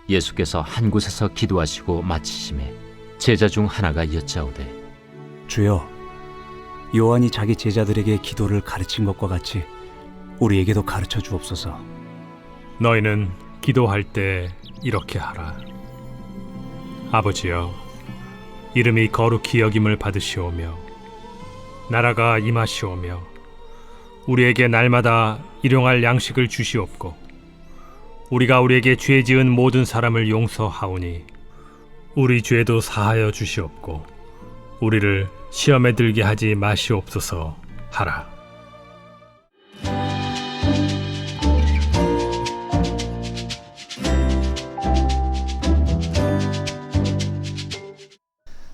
예수께서 한 곳에서 기도하시고 마치심에 제자 중 하나가 여짜오되 주여, 요한이 자기 제자들에게 기도를 가르친 것과 같이 우리에게도 가르쳐 주옵소서. 너희는 기도할 때 이렇게 하라. 아버지여, 이름이 거룩히 여김을 받으시오며 나라가 임하시오며 우리에게 날마다 일용할 양식을 주시옵고 우리가 우리에게 죄 지은 모든 사람을 용서하오니 우리 죄도 사하여 주시옵고 우리를 시험에 들게 하지 마시옵소서 하라.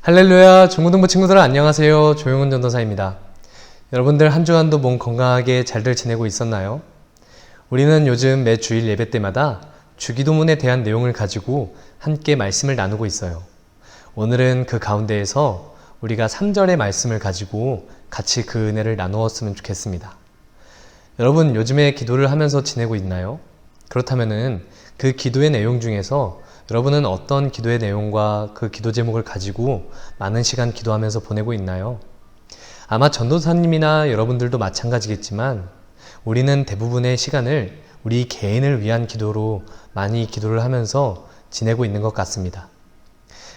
할렐루야, 중고등부 친구들 안녕하세요. 조용훈 전도사입니다. 여러분들 한 주간도 몸 건강하게 잘들 지내고 있었나요? 우리는 요즘 매 주일 예배 때마다 주기도문에 대한 내용을 가지고 함께 말씀을 나누고 있어요. 오늘은 그 가운데에서 우리가 3절의 말씀을 가지고 같이 그 은혜를 나누었으면 좋겠습니다. 여러분 요즘에 기도를 하면서 지내고 있나요? 그렇다면은 그 기도의 내용 중에서 여러분은 어떤 기도의 내용과 그 기도 제목을 가지고 많은 시간 기도하면서 보내고 있나요? 아마 전도사님이나 여러분들도 마찬가지겠지만 우리는 대부분의 시간을 우리 개인을 위한 기도로 많이 기도를 하면서 지내고 있는 것 같습니다.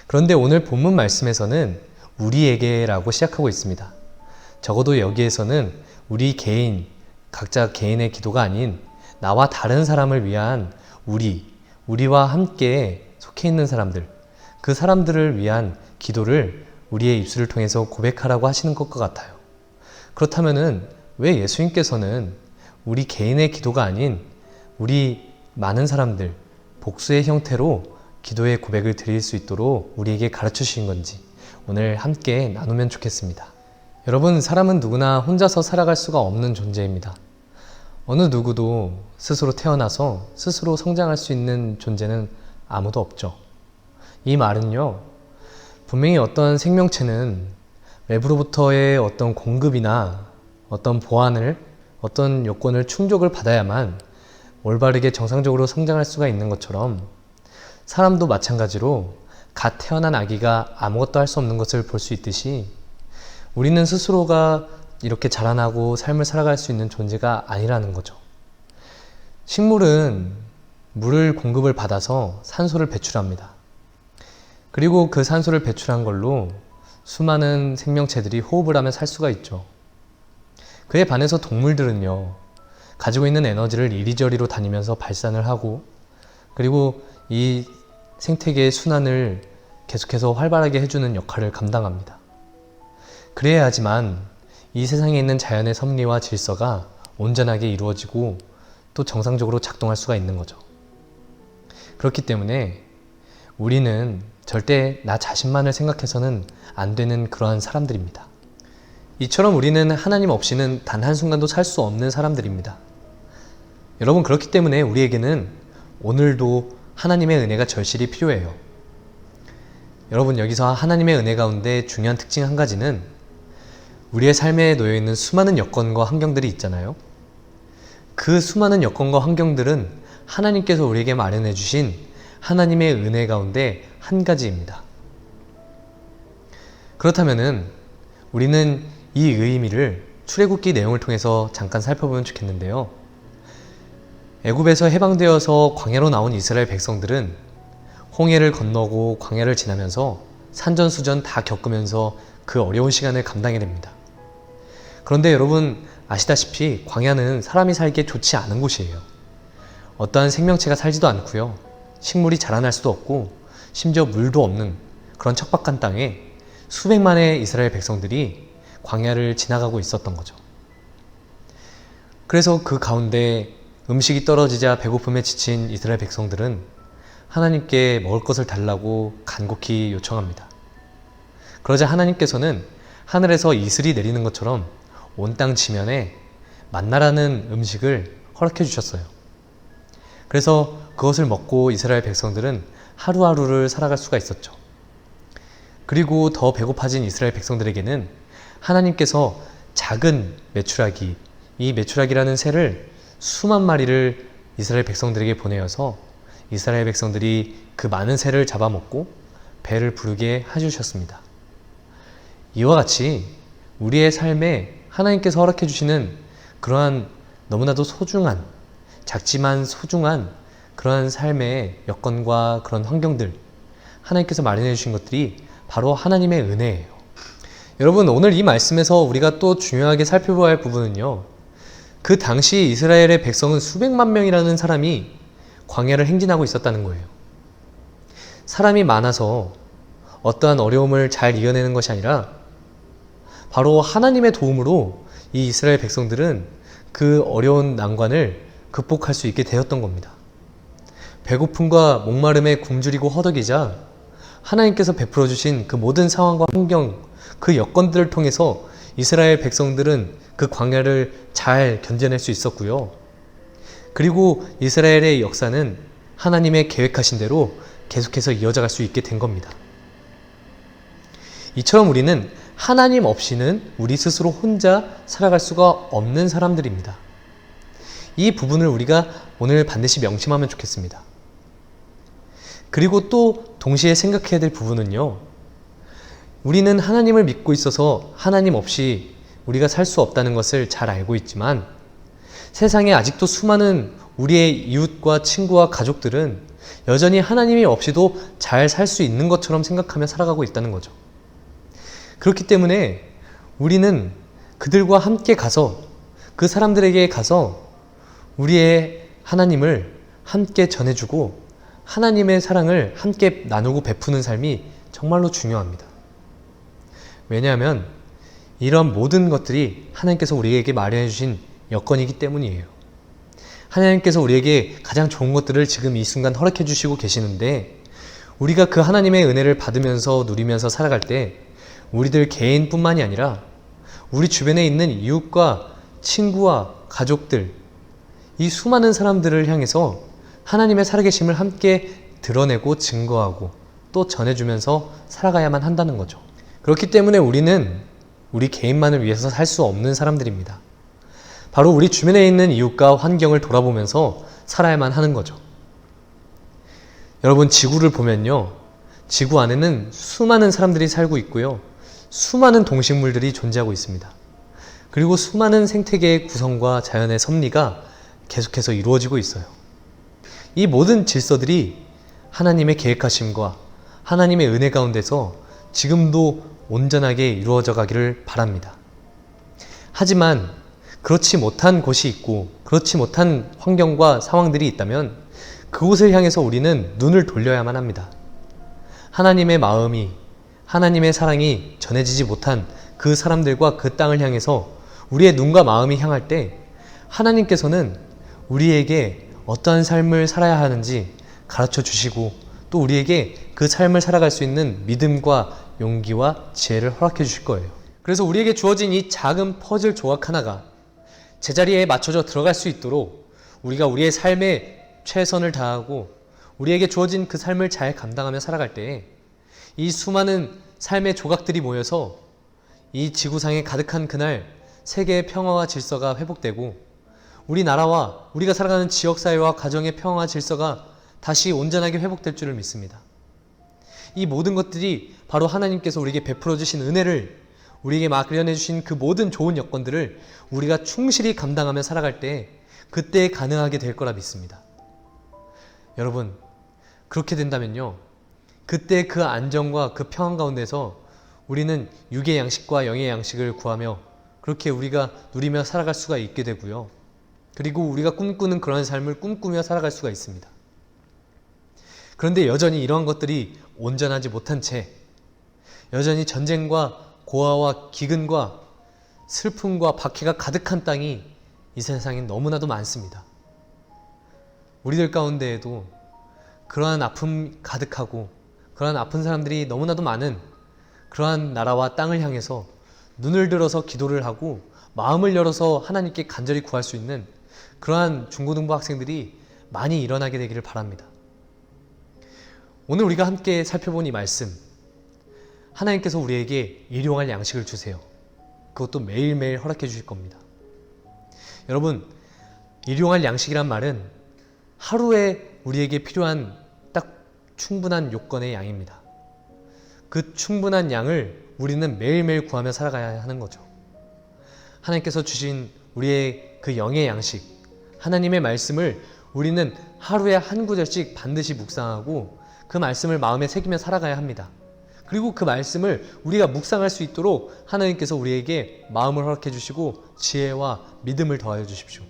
그런데 오늘 본문 말씀에서는 우리에게라고 시작하고 있습니다. 적어도 여기에서는 우리 개인, 각자 개인의 기도가 아닌 나와 다른 사람을 위한 우리와 함께 속해 있는 사람들, 그 사람들을 위한 기도를 우리의 입술을 통해서 고백하라고 하시는 것 같아요. 그렇다면은 왜 예수님께서는 우리 개인의 기도가 아닌 우리 많은 사람들, 복수의 형태로 기도의 고백을 드릴 수 있도록 우리에게 가르쳐 주신 건지 오늘 함께 나누면 좋겠습니다. 여러분, 사람은 누구나 혼자서 살아갈 수가 없는 존재입니다. 어느 누구도 스스로 태어나서 스스로 성장할 수 있는 존재는 아무도 없죠. 이 말은요, 분명히 어떤 생명체는 외부로부터의 어떤 공급이나 어떤 보완을, 어떤 요건을 충족을 받아야만 올바르게 정상적으로 성장할 수가 있는 것처럼 사람도 마찬가지로 갓 태어난 아기가 아무것도 할 수 없는 것을 볼 수 있듯이 우리는 스스로가 이렇게 자라나고 삶을 살아갈 수 있는 존재가 아니라는 거죠. 식물은 물을 공급을 받아서 산소를 배출합니다. 그리고 그 산소를 배출한 걸로 수많은 생명체들이 호흡을 하며 살 수가 있죠. 그에 반해서 동물들은요, 가지고 있는 에너지를 이리저리로 다니면서 발산을 하고 그리고 이 생태계의 순환을 계속해서 활발하게 해주는 역할을 감당합니다. 그래야지만 이 세상에 있는 자연의 섭리와 질서가 온전하게 이루어지고 또 정상적으로 작동할 수가 있는 거죠. 그렇기 때문에 우리는 절대 나 자신만을 생각해서는 안 되는 그러한 사람들입니다. 이처럼 우리는 하나님 없이는 단 한순간도 살 수 없는 사람들입니다. 여러분, 그렇기 때문에 우리에게는 오늘도 하나님의 은혜가 절실히 필요해요. 여러분, 여기서 하나님의 은혜 가운데 중요한 특징 한 가지는 우리의 삶에 놓여있는 수많은 여건과 환경들이 있잖아요. 그 수많은 여건과 환경들은 하나님께서 우리에게 마련해 주신 하나님의 은혜 가운데 한 가지입니다. 그렇다면은 우리는 이 의미를 출애굽기 내용을 통해서 잠깐 살펴보면 좋겠는데요. 애굽에서 해방되어서 광야로 나온 이스라엘 백성들은 홍해를 건너고 광야를 지나면서 산전수전 다 겪으면서 그 어려운 시간을 감당해야 됩니다. 그런데 여러분 아시다시피 광야는 사람이 살기에 좋지 않은 곳이에요. 어떠한 생명체가 살지도 않고요. 식물이 자라날 수도 없고 심지어 물도 없는 그런 척박한 땅에 수백만의 이스라엘 백성들이 광야를 지나가고 있었던 거죠. 그래서 그 가운데 음식이 떨어지자 배고픔에 지친 이스라엘 백성들은 하나님께 먹을 것을 달라고 간곡히 요청합니다. 그러자 하나님께서는 하늘에서 이슬이 내리는 것처럼 온 땅 지면에 만나라는 음식을 허락해 주셨어요. 그래서 그것을 먹고 이스라엘 백성들은 하루하루를 살아갈 수가 있었죠. 그리고 더 배고파진 이스라엘 백성들에게는 하나님께서 작은 메추라기, 이 메추라기라는 새를 수만 마리를 이스라엘 백성들에게 보내어서 이스라엘 백성들이 그 많은 새를 잡아먹고 배를 부르게 해주셨습니다. 이와 같이 우리의 삶에 하나님께서 허락해 주시는 그러한 너무나도 소중한, 작지만 소중한 그러한 삶의 여건과 그런 환경들, 하나님께서 마련해 주신 것들이 바로 하나님의 은혜예요. 여러분, 오늘 이 말씀에서 우리가 또 중요하게 살펴봐야 할 부분은요, 그 당시 이스라엘의 백성은 수백만 명이라는 사람이 광야를 행진하고 있었다는 거예요. 사람이 많아서 어떠한 어려움을 잘 이겨내는 것이 아니라 바로 하나님의 도움으로 이 이스라엘 백성들은 그 어려운 난관을 극복할 수 있게 되었던 겁니다. 배고픔과 목마름에 굶주리고 허덕이자 하나님께서 베풀어 주신 그 모든 상황과 환경, 그 여건들을 통해서 이스라엘 백성들은 그 광야를 잘 견뎌낼 수 있었고요. 그리고 이스라엘의 역사는 하나님의 계획하신 대로 계속해서 이어져갈 수 있게 된 겁니다. 이처럼 우리는 하나님 없이는 우리 스스로 혼자 살아갈 수가 없는 사람들입니다. 이 부분을 우리가 오늘 반드시 명심하면 좋겠습니다. 그리고 또 동시에 생각해야 될 부분은요, 우리는 하나님을 믿고 있어서 하나님 없이 우리가 살 수 없다는 것을 잘 알고 있지만 세상에 아직도 수많은 우리의 이웃과 친구와 가족들은 여전히 하나님이 없이도 잘 살 수 있는 것처럼 생각하며 살아가고 있다는 거죠. 그렇기 때문에 우리는 그들과 함께 가서, 그 사람들에게 가서 우리의 하나님을 함께 전해주고 하나님의 사랑을 함께 나누고 베푸는 삶이 정말로 중요합니다. 왜냐하면 이런 모든 것들이 하나님께서 우리에게 마련해 주신 여건이기 때문이에요. 하나님께서 우리에게 가장 좋은 것들을 지금 이 순간 허락해 주시고 계시는데, 우리가 그 하나님의 은혜를 받으면서 누리면서 살아갈 때 우리들 개인뿐만이 아니라 우리 주변에 있는 이웃과 친구와 가족들, 이 수많은 사람들을 향해서 하나님의 살아계심을 함께 드러내고 증거하고 또 전해주면서 살아가야만 한다는 거죠. 그렇기 때문에 우리는 우리 개인만을 위해서 살 수 없는 사람들입니다. 바로 우리 주변에 있는 이웃과 환경을 돌아보면서 살아야만 하는 거죠. 여러분, 지구를 보면요, 지구 안에는 수많은 사람들이 살고 있고요, 수많은 동식물들이 존재하고 있습니다. 그리고 수많은 생태계의 구성과 자연의 섭리가 계속해서 이루어지고 있어요. 이 모든 질서들이 하나님의 계획하심과 하나님의 은혜 가운데서 지금도 온전하게 이루어져 가기를 바랍니다. 하지만 그렇지 못한 곳이 있고 그렇지 못한 환경과 상황들이 있다면 그곳을 향해서 우리는 눈을 돌려야만 합니다. 하나님의 마음이, 하나님의 사랑이 전해지지 못한 그 사람들과 그 땅을 향해서 우리의 눈과 마음이 향할 때 하나님께서는 우리에게 어떠한 삶을 살아야 하는지 가르쳐 주시고 또 우리에게 그 삶을 살아갈 수 있는 믿음과 용기와 지혜를 허락해 주실 거예요. 그래서 우리에게 주어진 이 작은 퍼즐 조각 하나가 제자리에 맞춰져 들어갈 수 있도록 우리가 우리의 삶에 최선을 다하고 우리에게 주어진 그 삶을 잘 감당하며 살아갈 때 이 수많은 삶의 조각들이 모여서 이 지구상에 가득한 그날 세계의 평화와 질서가 회복되고 우리나라와 우리가 살아가는 지역사회와 가정의 평화와 질서가 다시 온전하게 회복될 줄을 믿습니다. 이 모든 것들이 바로 하나님께서 우리에게 베풀어 주신 은혜를, 우리에게 마련해 주신 그 모든 좋은 여건들을 우리가 충실히 감당하며 살아갈 때 그때 가능하게 될 거라 믿습니다. 여러분, 그렇게 된다면요, 그때 그 안정과 그 평안 가운데서 우리는 육의 양식과 영의 양식을 구하며 그렇게 우리가 누리며 살아갈 수가 있게 되고요. 그리고 우리가 꿈꾸는 그런 삶을 꿈꾸며 살아갈 수가 있습니다. 그런데 여전히 이러한 것들이 온전하지 못한 채 여전히 전쟁과 고아와 기근과 슬픔과 박해가 가득한 땅이 이 세상에 너무나도 많습니다. 우리들 가운데에도 그러한 아픔 가득하고 그러한 아픈 사람들이 너무나도 많은 그러한 나라와 땅을 향해서 눈을 들어서 기도를 하고 마음을 열어서 하나님께 간절히 구할 수 있는 그러한 중고등부 학생들이 많이 일어나게 되기를 바랍니다. 오늘 우리가 함께 살펴본 이 말씀, 하나님께서 우리에게 일용할 양식을 주세요. 그것도 매일매일 허락해 주실 겁니다. 여러분, 일용할 양식이란 말은 하루에 우리에게 필요한 딱 충분한 요건의 양입니다. 그 충분한 양을 우리는 매일매일 구하며 살아가야 하는 거죠. 하나님께서 주신 우리의 그 영의 양식, 하나님의 말씀을 우리는 하루에 한 구절씩 반드시 묵상하고 그 말씀을 마음에 새기며 살아가야 합니다. 그리고 그 말씀을 우리가 묵상할 수 있도록 하나님께서 우리에게 마음을 허락해 주시고 지혜와 믿음을 더하여 주십시오.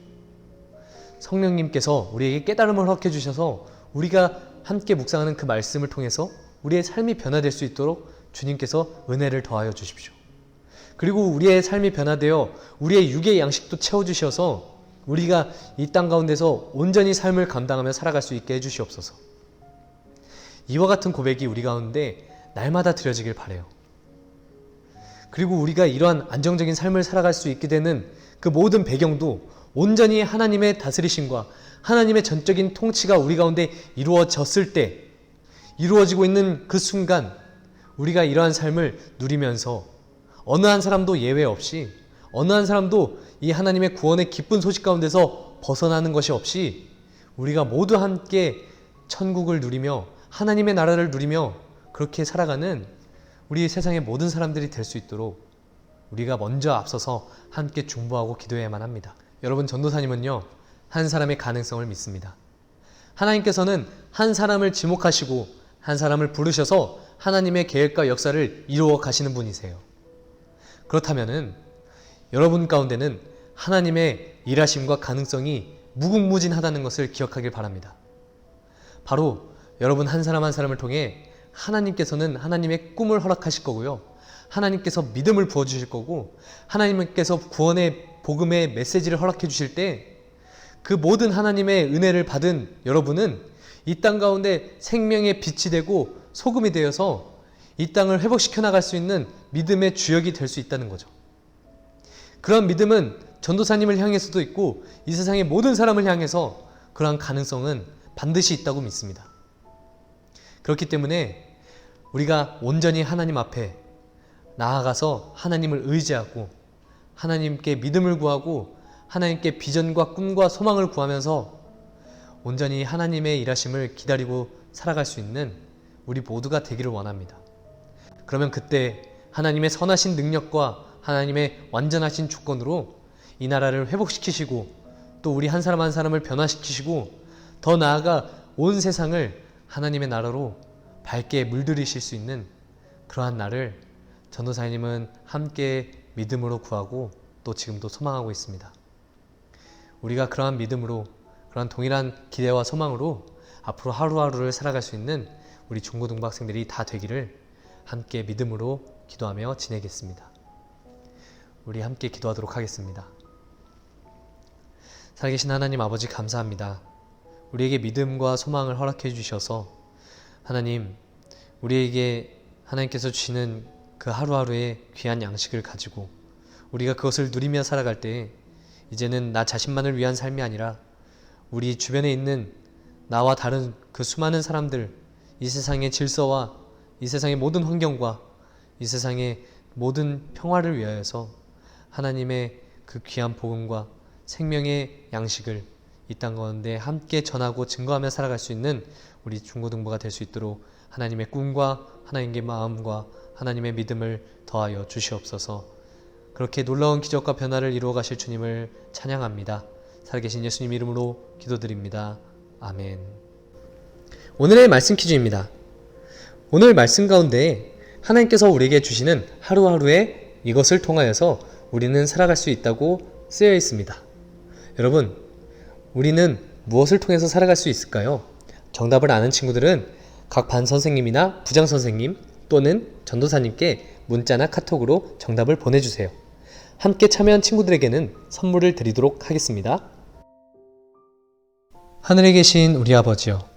성령님께서 우리에게 깨달음을 허락해 주셔서 우리가 함께 묵상하는 그 말씀을 통해서 우리의 삶이 변화될 수 있도록 주님께서 은혜를 더하여 주십시오. 그리고 우리의 삶이 변화되어 우리의 육의 양식도 채워주셔서 우리가 이 땅 가운데서 온전히 삶을 감당하며 살아갈 수 있게 해주시옵소서. 이와 같은 고백이 우리 가운데 날마다 드려지길 바라요. 그리고 우리가 이러한 안정적인 삶을 살아갈 수 있게 되는 그 모든 배경도 온전히 하나님의 다스리심과 하나님의 전적인 통치가 우리 가운데 이루어졌을 때, 이루어지고 있는 그 순간 우리가 이러한 삶을 누리면서 어느 한 사람도 예외 없이, 어느 한 사람도 이 하나님의 구원의 기쁜 소식 가운데서 벗어나는 것이 없이 우리가 모두 함께 천국을 누리며 하나님의 나라를 누리며 그렇게 살아가는 우리 세상의 모든 사람들이 될 수 있도록 우리가 먼저 앞서서 함께 중보하고 기도해야만 합니다. 여러분, 전도사님은요, 한 사람의 가능성을 믿습니다. 하나님께서는 한 사람을 지목하시고 한 사람을 부르셔서 하나님의 계획과 역사를 이루어 가시는 분이세요. 그렇다면은 여러분 가운데는 하나님의 일하심과 가능성이 무궁무진하다는 것을 기억하길 바랍니다. 바로 여러분 한 사람 한 사람을 통해 하나님께서는 하나님의 꿈을 허락하실 거고요. 하나님께서 믿음을 부어주실 거고, 하나님께서 구원의 복음의 메시지를 허락해 주실 때 그 모든 하나님의 은혜를 받은 여러분은 이 땅 가운데 생명의 빛이 되고 소금이 되어서 이 땅을 회복시켜 나갈 수 있는 믿음의 주역이 될 수 있다는 거죠. 그런 믿음은 전도사님을 향해서도 있고 이 세상의 모든 사람을 향해서 그러한 가능성은 반드시 있다고 믿습니다. 그렇기 때문에 우리가 온전히 하나님 앞에 나아가서 하나님을 의지하고 하나님께 믿음을 구하고 하나님께 비전과 꿈과 소망을 구하면서 온전히 하나님의 일하심을 기다리고 살아갈 수 있는 우리 모두가 되기를 원합니다. 그러면 그때 하나님의 선하신 능력과 하나님의 완전하신 주권으로 이 나라를 회복시키시고 또 우리 한 사람 한 사람을 변화시키시고 더 나아가 온 세상을 하나님의 나라로 밝게 물들이실 수 있는 그러한 날을 전도사님은 함께 믿음으로 구하고 또 지금도 소망하고 있습니다. 우리가 그러한 믿음으로, 그러한 동일한 기대와 소망으로 앞으로 하루하루를 살아갈 수 있는 우리 중고등부 학생들이 다 되기를 함께 믿음으로 기도하며 지내겠습니다. 우리 함께 기도하도록 하겠습니다. 살아계신 하나님 아버지, 감사합니다. 우리에게 믿음과 소망을 허락해 주셔서 하나님, 우리에게 하나님께서 주시는 그 하루하루의 귀한 양식을 가지고 우리가 그것을 누리며 살아갈 때 이제는 나 자신만을 위한 삶이 아니라 우리 주변에 있는 나와 다른 그 수많은 사람들, 이 세상의 질서와 이 세상의 모든 환경과 이 세상의 모든 평화를 위하여서 하나님의 그 귀한 복음과 생명의 양식을 이 땅 가운데 함께 전하고 증거하며 살아갈 수 있는 우리 중고등부가 될 수 있도록 하나님의 꿈과 하나님의 마음과 하나님의 믿음을 더하여 주시옵소서. 그렇게 놀라운 기적과 변화를 이루어 가실 주님을 찬양합니다. 살아계신 예수님 이름으로 기도드립니다. 아멘. 오늘의 말씀 퀴즈입니다. 오늘 말씀 가운데 하나님께서 우리에게 주시는 하루하루에 이것을 통하여서 우리는 살아갈 수 있다고 쓰여 있습니다. 여러분, 우리는 무엇을 통해서 살아갈 수 있을까요? 정답을 아는 친구들은 각 반 선생님이나 부장 선생님 또는 전도사님께 문자나 카톡으로 정답을 보내주세요. 함께 참여한 친구들에게는 선물을 드리도록 하겠습니다. 하늘에 계신 우리 아버지여,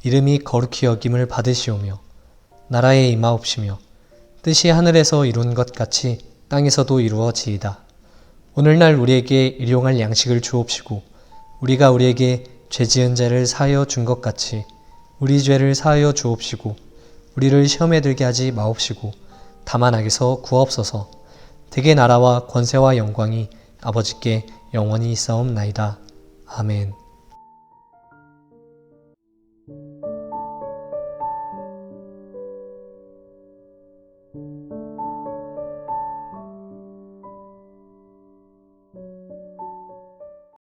이름이 거룩히 여김을 받으시오며 나라에 임하옵시며 뜻이 하늘에서 이룬 것 같이 땅에서도 이루어지이다. 오늘날 우리에게 일용할 양식을 주옵시고 우리가 우리에게 죄 지은 자를 사하여 준 것 같이 우리 죄를 사하여 주옵시고 우리를 시험에 들게 하지 마옵시고 다만 악에서 구하옵소서. 대개 나라와 권세와 영광이 아버지께 영원히 있사옵나이다. 아멘.